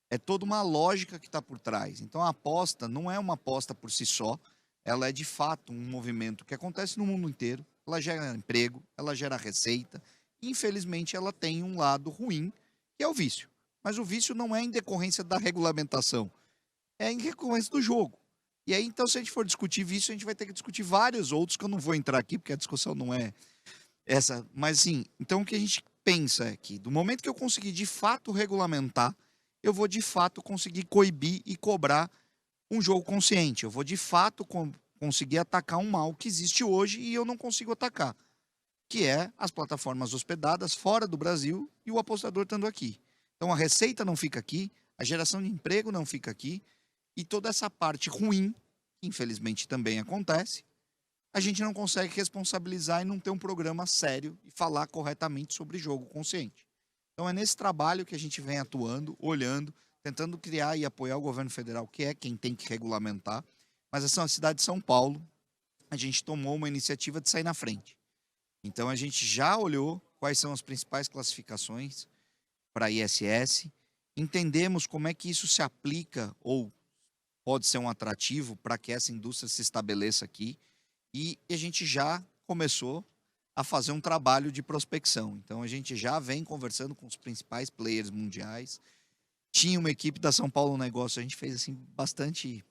Speaker 3: é toda uma lógica que está por trás. Então a aposta não é uma aposta por si só, ela é de fato um movimento que acontece no mundo inteiro, ela gera emprego, ela gera receita, e infelizmente ela tem um lado ruim, que é o vício. Mas o vício não é em decorrência da regulamentação, é em decorrência do jogo. E aí, então, se a gente for discutir vício, a gente vai ter que discutir vários outros, que eu não vou entrar aqui, porque a discussão não é essa. Mas, sim, então o que a gente pensa é que, do momento que eu conseguir, de fato, regulamentar, eu vou, de fato, conseguir coibir e cobrar um jogo consciente. Eu vou, de fato, conseguir atacar um mal que existe hoje e eu não consigo atacar, que é as plataformas hospedadas fora do Brasil e o apostador estando aqui. Então, a receita não fica aqui, a geração de emprego não fica aqui, e toda essa parte ruim, que infelizmente também acontece, a gente não consegue responsabilizar e não ter um programa sério e falar corretamente sobre jogo consciente. Então é nesse trabalho que a gente vem atuando, olhando, tentando criar e apoiar o governo federal, que é quem tem que regulamentar. Mas essa cidade de São Paulo, a gente tomou uma iniciativa de sair na frente. Então a gente já olhou quais são as principais classificações para ISS, entendemos como é que isso se aplica ou pode ser um atrativo para que essa indústria se estabeleça aqui, e a gente já começou a fazer um trabalho de prospecção. Então a gente já vem conversando com os principais players mundiais. Tinha uma equipe da São Paulo Negócio, a gente fez assim bastante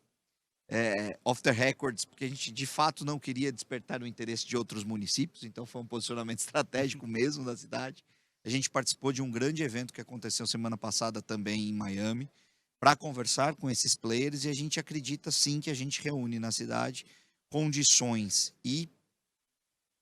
Speaker 3: off the records, porque a gente de fato não queria despertar o interesse de outros municípios, então foi um posicionamento estratégico mesmo da cidade. A gente participou de um grande evento que aconteceu semana passada também em Miami, para conversar com esses players, e a gente acredita sim que a gente reúne na cidade condições, e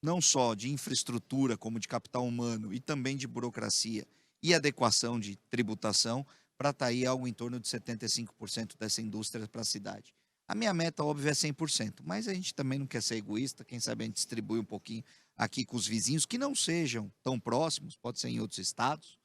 Speaker 3: não só de infraestrutura, como de capital humano, e também de burocracia e adequação de tributação, para estar aí algo em torno de 75% dessa indústria para a cidade. A minha meta, óbvio, é 100%, mas a gente também não quer ser egoísta, quem sabe a gente distribui um pouquinho aqui com os vizinhos, que não sejam tão próximos, pode ser em outros estados,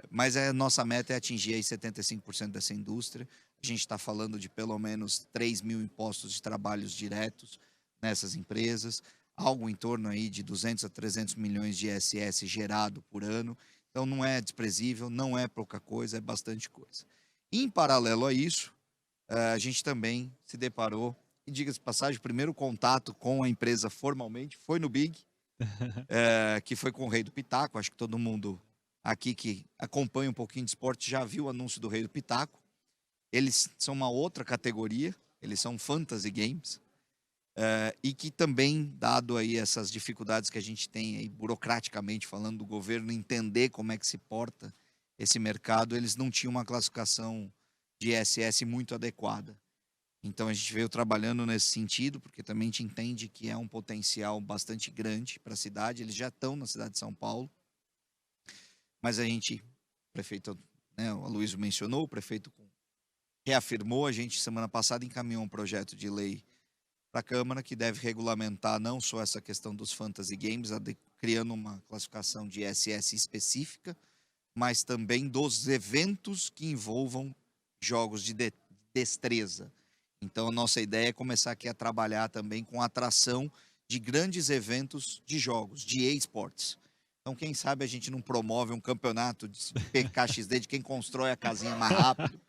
Speaker 3: Mas a nossa meta é atingir aí 75% dessa indústria. A gente está falando de pelo menos 3 mil impostos de trabalhos diretos nessas empresas, algo em torno aí de 200 a 300 milhões de ISS gerado por ano. Então não é desprezível, não é pouca coisa, é bastante coisa. Em paralelo a isso, a gente também se deparou, e diga-se de passagem, o primeiro contato com a empresa formalmente foi no Big, que foi com o Rei do Pitaco. Acho que todo mundo aqui que acompanha um pouquinho de esporte já viu o anúncio do Rei do Pitaco. Eles são uma outra categoria, eles são fantasy games, e que também, dado aí essas dificuldades que a gente tem aí, burocraticamente falando, do governo entender como é que se porta esse mercado, eles não tinham uma classificação de ISS muito adequada. Então a gente veio trabalhando nesse sentido, porque também a gente entende que é um potencial bastante grande para a cidade. Eles já estão na cidade de São Paulo, mas a gente, o prefeito, né, o Aloysio mencionou, o prefeito reafirmou, a gente semana passada encaminhou um projeto de lei para a Câmara que deve regulamentar não só essa questão dos fantasy games, criando uma classificação de ISS específica, mas também dos eventos que envolvam jogos de destreza. Então, a nossa ideia é começar aqui a trabalhar também com a atração de grandes eventos de jogos, de esportes. Então, quem sabe a gente não promove um campeonato de PKXD de quem constrói a casinha mais rápido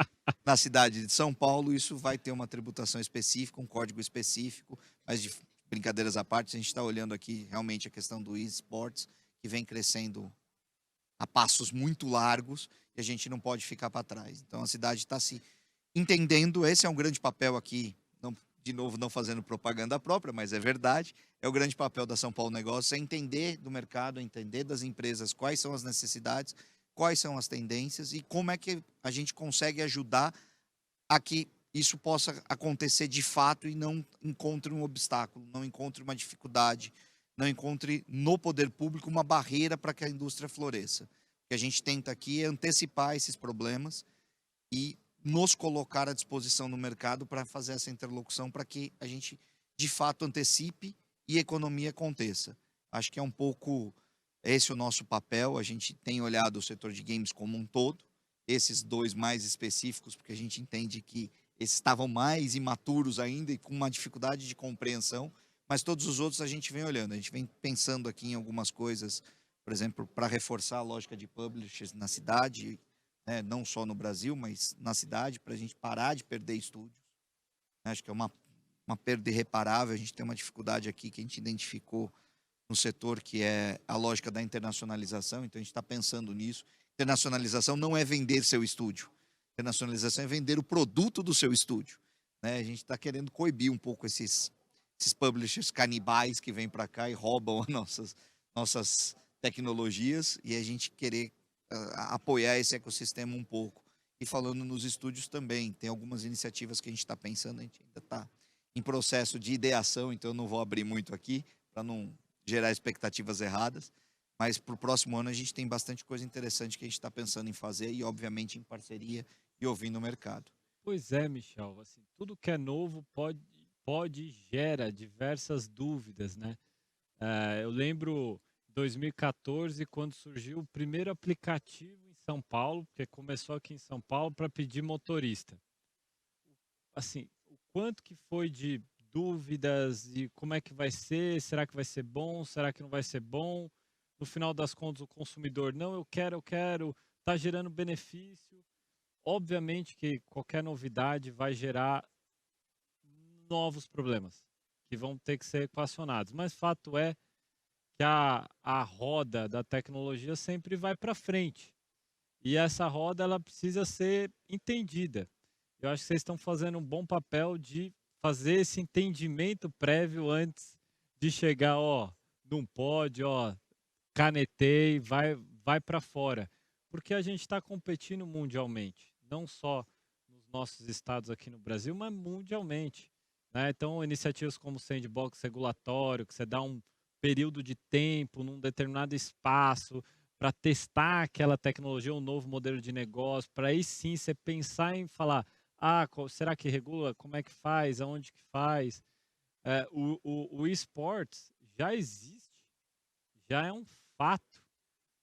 Speaker 3: na cidade de São Paulo. Isso vai ter uma tributação específica, um código específico, mas de brincadeiras à parte, a gente está olhando aqui realmente a questão do esportes, que vem crescendo a passos muito largos e a gente não pode ficar para trás. Então, a cidade está se entendendo, esse é um grande papel aqui, não, de novo, não fazendo propaganda própria, mas é verdade, é o grande papel da São Paulo Negócios, é entender do mercado, entender das empresas quais são as necessidades, quais são as tendências e como é que a gente consegue ajudar a que isso possa acontecer de fato e não encontre um obstáculo, não encontre uma dificuldade, não encontre no poder público uma barreira para que a indústria floresça. O que a gente tenta aqui é antecipar esses problemas e nos colocar à disposição no mercado para fazer essa interlocução, para que a gente, de fato, antecipe e a economia aconteça. Acho que é um pouco esse o nosso papel. A gente tem olhado o setor de games como um todo, esses dois mais específicos, porque a gente entende que esses estavam mais imaturos ainda e com uma dificuldade de compreensão, mas todos os outros a gente vem olhando. A gente vem pensando aqui em algumas coisas, por exemplo, para reforçar a lógica de publishers na cidade, né, não só no Brasil, mas na cidade, para a gente parar de perder estúdios. Acho que é uma perda irreparável. A gente tem uma dificuldade aqui que a gente identificou no setor, que é a lógica da internacionalização. Então, a gente está pensando nisso. Internacionalização não é vender seu estúdio. Internacionalização é vender o produto do seu estúdio. Né? A gente está querendo coibir um pouco esses publishers canibais que vêm para cá e roubam as nossas tecnologias, e a gente querer apoiar esse ecossistema um pouco. E falando nos estúdios também, tem algumas iniciativas que a gente está pensando, a gente ainda está em processo de ideação, então eu não vou abrir muito aqui para não gerar expectativas erradas, mas para o próximo ano a gente tem bastante coisa interessante que a gente está pensando em fazer e, obviamente, em parceria e ouvindo o mercado.
Speaker 1: Pois é, Michel, assim, tudo que é novo pode e gera diversas dúvidas, né? Eu lembro 2014, quando surgiu o primeiro aplicativo em São Paulo, porque começou aqui em São Paulo para pedir motorista. Assim, o quanto que foi de dúvidas e como é que vai ser, será que vai ser bom, será que não vai ser bom? No final das contas, o consumidor, não, eu quero, está gerando benefício. Obviamente que qualquer novidade vai gerar novos problemas que vão ter que ser equacionados, mas fato é que a roda da tecnologia sempre vai para frente. E essa roda ela precisa ser entendida. Eu acho que vocês estão fazendo um bom papel de fazer esse entendimento prévio antes de chegar, ó, não pode, ó, canetei, vai para fora. Porque a gente está competindo mundialmente, não só nos nossos estados aqui no Brasil, mas mundialmente. Né? Então, iniciativas como o sandbox regulatório, que você dá um período de tempo num determinado espaço para testar aquela tecnologia, um novo modelo de negócio, para aí sim você pensar em falar, será que regula? Como é que faz? Aonde que faz? O esportes já existe, já é um fato.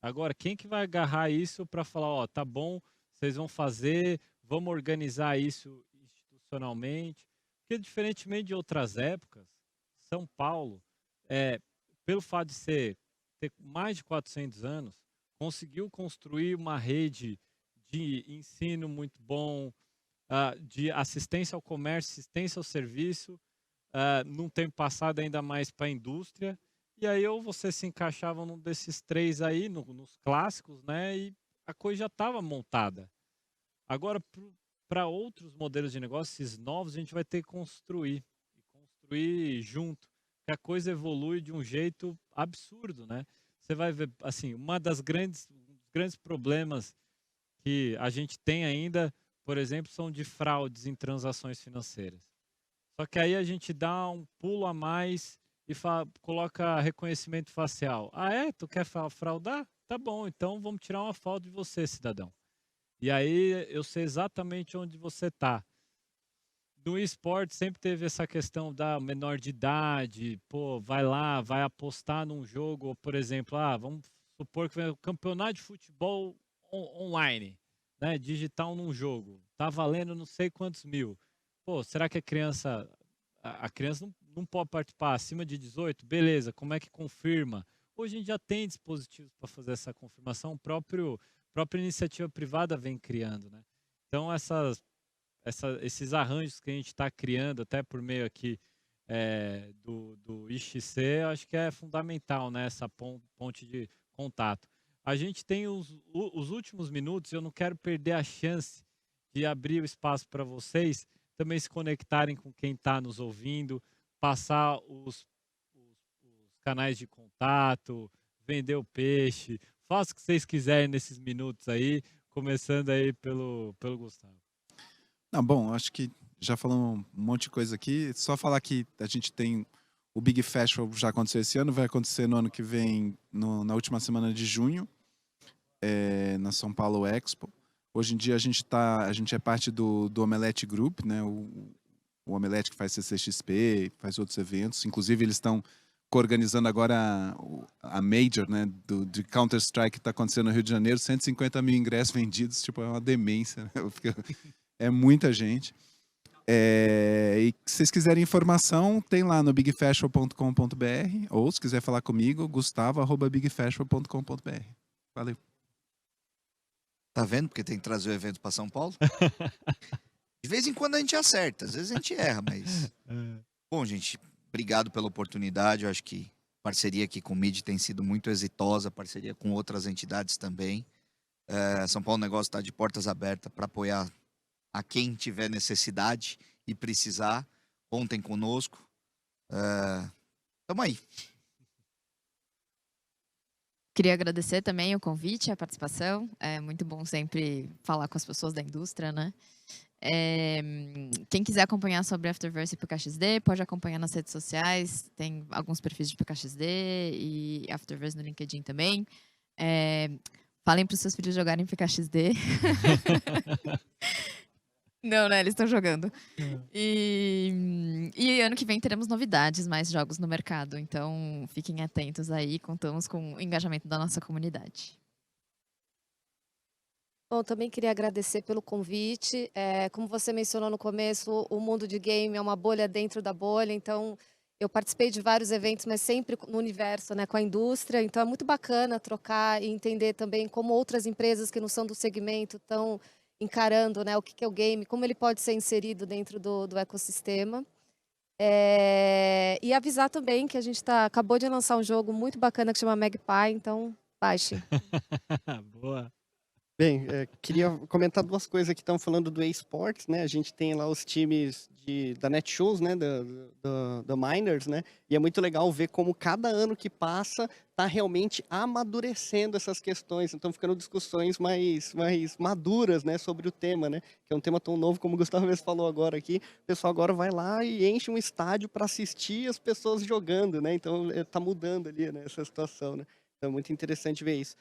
Speaker 1: Agora, quem que vai agarrar isso para falar, ó, tá bom, vocês vão fazer, vamos organizar isso institucionalmente? Porque diferentemente de outras épocas, São Paulo, é, pelo fato de ter mais de 400 anos, conseguiu construir uma rede de ensino muito bom, de assistência ao comércio, assistência ao serviço, num tempo passado ainda mais para a indústria. E aí ou você se encaixava num desses três aí, nos clássicos, né? E a coisa já estava montada. Agora, para outros modelos de negócio, esses novos, a gente vai ter que construir. E construir junto. Porque a coisa evolui de um jeito absurdo, né? Você vai ver, assim, um dos grandes problemas que a gente tem ainda, por exemplo, são de fraudes em transações financeiras. Só que aí a gente dá um pulo a mais e coloca reconhecimento facial. Ah, é? Tu quer fraudar? Tá bom, então vamos tirar uma foto de você, cidadão. E aí eu sei exatamente onde você está. No esporte sempre teve essa questão da menor de idade, pô, vai lá, vai apostar num jogo, ou, por exemplo, vamos supor que o campeonato de futebol online, né, digital num jogo, tá valendo não sei quantos mil. Pô, será que a criança não pode participar acima de 18? Beleza, como é que confirma? Hoje a gente já tem dispositivos para fazer essa confirmação, a própria iniciativa privada vem criando, né? Então esses arranjos que a gente está criando, até por meio aqui do IXC, eu acho que é fundamental, né, essa ponte de contato. A gente tem os últimos minutos, eu não quero perder a chance de abrir o espaço para vocês também se conectarem com quem está nos ouvindo, passar os canais de contato, vender o peixe, faça o que vocês quiserem nesses minutos aí, começando aí pelo Gustavo.
Speaker 2: Não, bom, acho que já falamos um monte de coisa aqui. Só falar que a gente tem o Big Festival, já aconteceu esse ano, vai acontecer no ano que vem, na última semana de junho, na São Paulo Expo. Hoje em dia a gente é parte do Omelete Group, né? O Omelete que faz CCXP, faz outros eventos. Inclusive eles estão coorganizando agora a Major, né? De Counter-Strike que está acontecendo no Rio de Janeiro. 150 mil ingressos vendidos, tipo, é uma demência, né? É muita gente. E se vocês quiserem informação, tem lá no bigfestival.com.br ou se quiser falar comigo, gustavo@bigfestival.com.br. Valeu.
Speaker 3: Tá vendo? Porque tem que trazer o evento para São Paulo. De vez em quando a gente acerta, às vezes a gente erra, mas... Bom, gente, obrigado pela oportunidade. Eu acho que a parceria aqui com o MID tem sido muito exitosa, parceria com outras entidades também. São Paulo Negócio está de portas abertas para apoiar a quem tiver necessidade e precisar. Contem conosco. Tamo aí.
Speaker 4: Queria agradecer também o convite, a participação. É muito bom sempre falar com as pessoas da indústria, né? Quem quiser acompanhar sobre Afterverse e PKXD, pode acompanhar nas redes sociais. Tem alguns perfis de PKXD e Afterverse no LinkedIn também. Falem para os seus filhos jogarem PKXD. Não, né? Eles estão jogando. E ano que vem teremos novidades, mais jogos no mercado. Então, fiquem atentos aí. Contamos com o engajamento da nossa comunidade.
Speaker 5: Bom, também queria agradecer pelo convite. Como você mencionou no começo, o mundo de game é uma bolha dentro da bolha. Então, eu participei de vários eventos, mas sempre no universo, né, com a indústria. Então, é muito bacana trocar e entender também como outras empresas que não são do segmento estão encarando, né, o que é o game, como ele pode ser inserido dentro do ecossistema. E avisar também que a gente acabou de lançar um jogo muito bacana que chama Magpie, então baixem.
Speaker 1: Boa.
Speaker 6: Bem, queria comentar duas coisas que estão falando do eSports, né? A gente tem lá os times da Netshoes, né? Da Miners, né? E é muito legal ver como cada ano que passa está realmente amadurecendo essas questões. Então, ficando discussões mais maduras, né? Sobre o tema, né? Que é um tema tão novo como o Gustavo mesmo falou agora aqui. O pessoal agora vai lá e enche um estádio para assistir as pessoas jogando, né? Então, está mudando ali, né? Essa situação, né? Então, é muito interessante ver isso.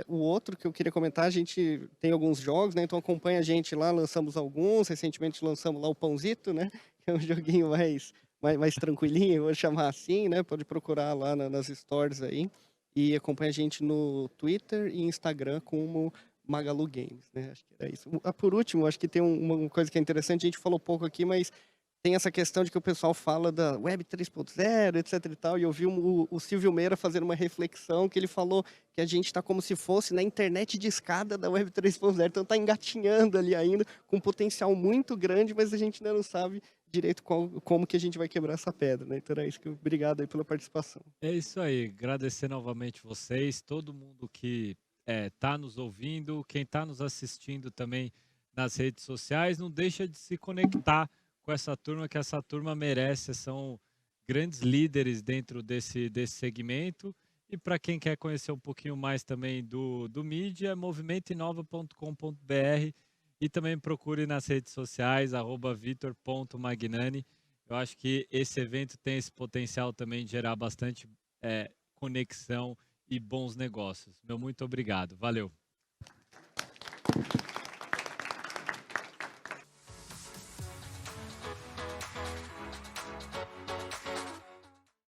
Speaker 6: O outro que eu queria comentar, a gente tem alguns jogos, né? Então acompanha a gente lá, lançamos alguns. Recentemente lançamos lá o Pãozito, né? Que é um joguinho mais tranquilinho, vou chamar assim, né? Pode procurar lá nas stores aí. e acompanha a gente no Twitter e Instagram como Magalu Games, né? Acho que era isso. Por último, acho que tem uma coisa que é interessante, a gente falou pouco aqui, mas tem essa questão de que o pessoal fala da Web 3.0, etc e tal, e eu vi o Silvio Meira fazendo uma reflexão que ele falou que a gente está como se fosse na internet de escada da Web 3.0, então está engatinhando ali ainda, com um potencial muito grande, mas a gente ainda não sabe direito como que a gente vai quebrar essa pedra, né? Então é isso que obrigado aí pela participação.
Speaker 1: É isso aí, agradecer novamente vocês, todo mundo que está nos ouvindo, quem está nos assistindo também nas redes sociais, não deixa de se conectar com essa turma, que essa turma merece, são grandes líderes dentro desse segmento. E para quem quer conhecer um pouquinho mais também do mídia, movimentoinova.com.br e também procure nas redes sociais, @vitor.magnani. Eu acho que esse evento tem esse potencial também de gerar bastante conexão e bons negócios. Meu muito obrigado. Valeu.